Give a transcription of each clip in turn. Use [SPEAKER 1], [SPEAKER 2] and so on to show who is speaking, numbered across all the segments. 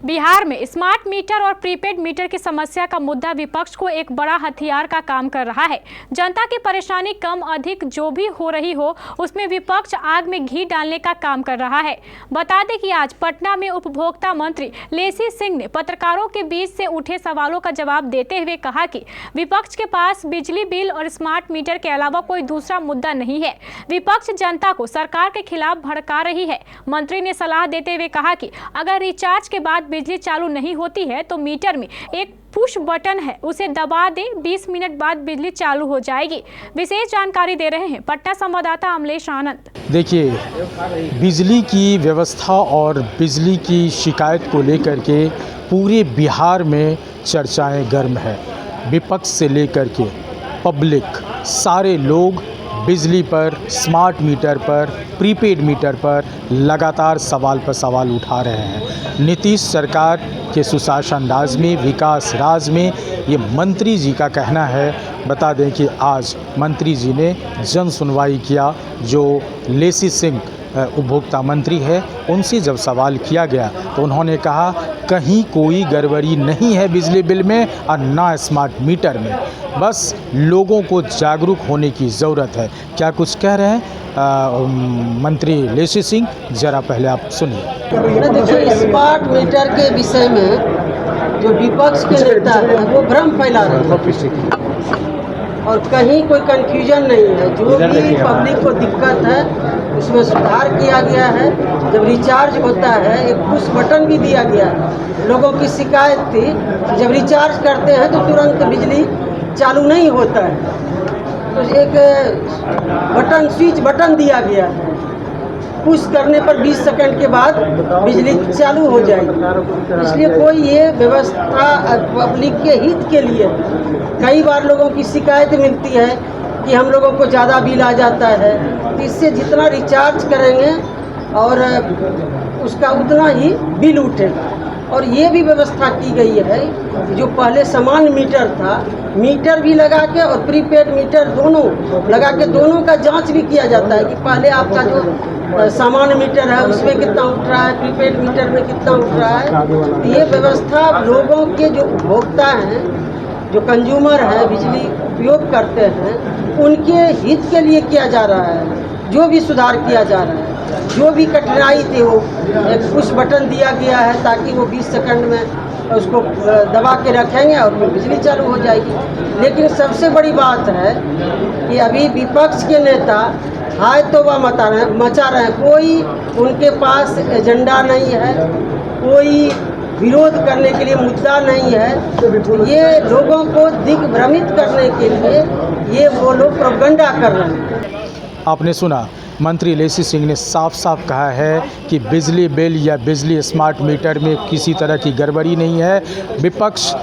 [SPEAKER 1] बिहार में smart meter और prepaid meter की समस्या का मुद्दा विपक्ष को एक बड़ा हथियार का काम कर रहा है। जनता की परेशानी कम अधिक जो भी हो रही हो, उसमें विपक्ष आग में घी डालने का काम कर रहा है। बता दें कि आज पटना में उपभोक्ता मंत्री लेसी सिंह ने पत्रकारों के बीच से उठे सवालों का जवाब देते हुए कहा कि विपक्ष के पास बिजली बिल और स्मार्ट मीटर के अलावा कोई दूसरा मुद्दा नहीं है। विपक्ष जनता को सरकार के खिलाफ भड़का रही है। मंत्री ने सलाह देते हुए कहा कि अगर रिचार्ज के बाद बिजली चालू नहीं होती है तो मीटर में एक पुश बटन है, उसे दबा दें, 20 मिनट बाद बिजली चालू हो जाएगी। विशेष जानकारी दे रहे हैं पटना संवाददाता अमलेश आनंद।
[SPEAKER 2] देखिए, बिजली की व्यवस्था और बिजली की शिकायत को लेकर के पूरे बिहार में चर्चाएं गर्म है। विपक्ष से लेकर के पब्लिक, सारे लोग बिजली पर, स्मार्ट मीटर पर, प्रीपेड मीटर पर लगातार सवाल पर सवाल उठा रहे हैं। नीतीश सरकार के सुशासन राज में, विकास राज में ये मंत्री जी का कहना है। बता दें कि आज मंत्री जी ने जन सुनवाई किया। जो लेसी सिंह उपभोक्ता मंत्री है, उनसे जब सवाल किया गया तो उन्होंने कहा कहीं कोई गड़बड़ी नहीं है बिजली बिल में और ना स्मार्ट मीटर में, बस लोगों को जागरूक होने की ज़रूरत है। क्या कुछ कह रहे हैं मंत्री लेसी सिंह, ज़रा पहले आप सुनिए।
[SPEAKER 3] देखिए, स्मार्ट मीटर के विषय में जो विपक्ष के नेता है वो भ्रम फैला रहे हैं और कहीं कोई कंफ्यूजन नहीं है। जो भी पब्लिक को दिक्कत है उसमें सुधार किया गया है। जब रिचार्ज होता है एक पुश बटन भी दिया गया है। लोगों की शिकायत थी जब रिचार्ज करते हैं तो तुरंत बिजली चालू नहीं होता है, तो एक बटन, स्विच बटन दिया गया है। पुश करने पर 20 सेकंड के बाद बिजली चालू हो जाएगी। इसलिए कोई ये व्यवस्था पब्लिक के हित के लिए। कई बार लोगों की शिकायत मिलती है कि हम लोगों को ज़्यादा बिल आ जाता है, तो इससे जितना रिचार्ज करेंगे और उसका उतना ही बिल उठेगा। और ये भी व्यवस्था की गई है, जो पहले समान मीटर था, मीटर भी लगा के और प्रीपेड मीटर दोनों लगा के दोनों का जांच भी किया जाता है कि पहले आपका जो सामान्य मीटर है उसमें कितना उठ रहा है, प्रीपेड मीटर में कितना उठ रहा है। ये व्यवस्था लोगों के जो उपभोक्ता हैं, जो कंज्यूमर है, बिजली उपयोग करते हैं, उनके हित के लिए किया जा रहा है। जो भी सुधार किया जा रहा है, जो भी कठिनाई थी वो एक पुश बटन दिया गया है ताकि वो 20 सेकंड में उसको दबा के रखेंगे और फिर बिजली चालू हो जाएगी। लेकिन सबसे बड़ी बात है कि अभी विपक्ष के नेता हाय तौबा मचा रहे हैं। कोई उनके पास एजेंडा नहीं है, कोई विरोध करने के लिए मुद्दा नहीं है। ये लोगों को दिग्भ्रमित करने के लिए ये वो लोग प्रोपेगेंडा कर रहे हैं।
[SPEAKER 2] आपने सुना, मंत्री लेसी सिंह ने साफ साफ कहा है कि बिजली बिल या बिजली स्मार्ट मीटर में किसी तरह की गड़बड़ी नहीं है। विपक्ष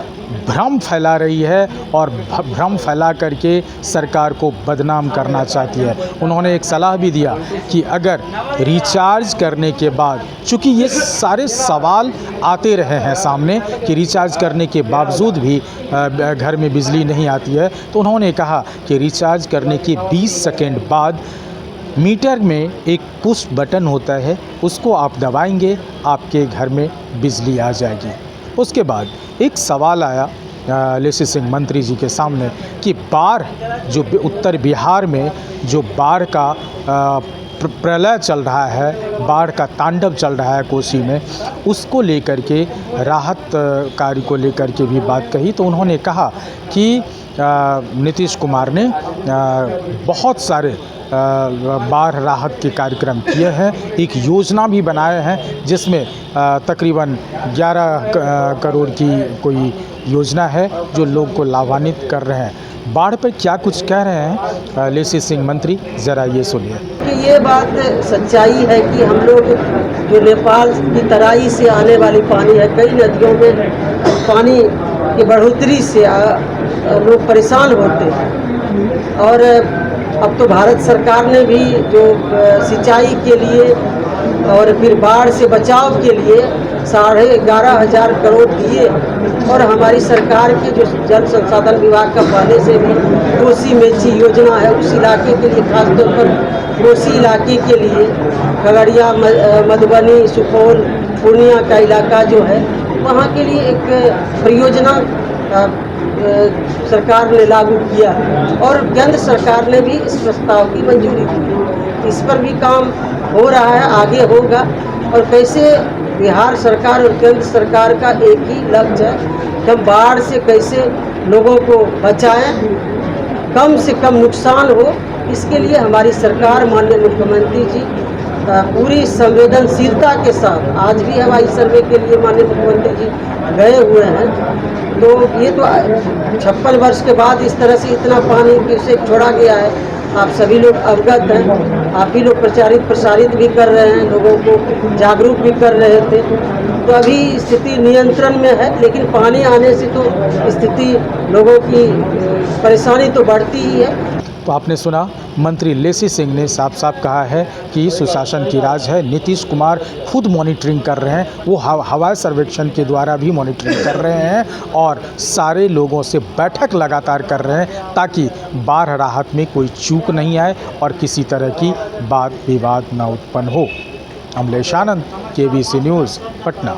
[SPEAKER 2] भ्रम फैला रही है और भ्रम फैला करके सरकार को बदनाम करना चाहती है। उन्होंने एक सलाह भी दिया कि अगर रिचार्ज करने के बाद, चूँकि ये सारे सवाल आते रहे हैं सामने कि रिचार्ज करने के बावजूद भी घर में बिजली नहीं आती है, तो उन्होंने कहा कि रिचार्ज करने के 20 सेकंड बाद मीटर में एक पुश बटन होता है, उसको आप दबाएंगे, आपके घर में बिजली आ जाएगी। उसके बाद एक सवाल आया लेसी सिंह मंत्री जी के सामने कि बाढ़, जो उत्तर बिहार में जो बाढ़ का प्रलय चल रहा है, बाढ़ का तांडव चल रहा है कोसी में, उसको लेकर के राहत कार्य को लेकर के भी बात कही। तो उन्होंने कहा कि नीतीश कुमार ने बहुत सारे बाढ़ राहत के कार्यक्रम किए हैं, एक योजना भी बनाए हैं जिसमें तकरीबन 11 करोड़ की कोई योजना है जो लोग को लाभान्वित कर रहे हैं। बाढ़ पर क्या कुछ कह रहे हैं लेसी सिंह मंत्री, ज़रा ये सुनिए।
[SPEAKER 3] कि ये बात सच्चाई है कि हम लोग जो नेपाल की तराई से आने वाली पानी है, कई नदियों में पानी की बढ़ोतरी से लोग परेशान होते हैं। और अब तो भारत सरकार ने भी जो सिंचाई के लिए और फिर बाढ़ से बचाव के लिए 11,500 करोड़ दिए। और हमारी सरकार की जो जल संसाधन विभाग का पहले से भी कोसी मेची योजना है, उस इलाके के लिए, खासतौर पर कोसी इलाके के लिए, खगड़िया, मधुबनी, सुपौल, पूर्णिया का इलाका जो है वहाँ के लिए एक परियोजना सरकार ने लागू किया और केंद्र सरकार ने भी इस प्रस्ताव की मंजूरी दी। इस पर भी काम हो रहा है, आगे होगा। और कैसे बिहार सरकार और केंद्र सरकार का एक ही लक्ष्य है कि हम बाढ़ से कैसे लोगों को बचाएं, कम से कम नुकसान हो। इसके लिए हमारी सरकार, माननीय मुख्यमंत्री जी पूरी संवेदनशीलता के साथ आज भी हवाई सर्वे के लिए माननीय मुख्यमंत्री जी गए हुए हैं। तो ये तो 56 वर्ष के बाद इस तरह से इतना पानी फिर से छोड़ा गया है, आप सभी लोग अवगत हैं। आप ही लोग प्रसारित भी कर रहे हैं, लोगों को जागरूक भी कर रहे थे। तो अभी स्थिति नियंत्रण में है, लेकिन पानी आने से तो स्थिति लोगों की परेशानी तो बढ़ती ही है।
[SPEAKER 2] तो आपने सुना, मंत्री लेसी सिंह ने साफ साफ कहा है कि सुशासन की राज है। नीतीश कुमार खुद मॉनिटरिंग कर रहे हैं, वो हवाई सर्वेक्षण के द्वारा भी मॉनिटरिंग कर रहे हैं और सारे लोगों से बैठक लगातार कर रहे हैं ताकि बाढ़ राहत में कोई चूक नहीं आए और किसी तरह की वाद विवाद न उत्पन्न हो। अमलेश आनंद, KBC न्यूज़, पटना।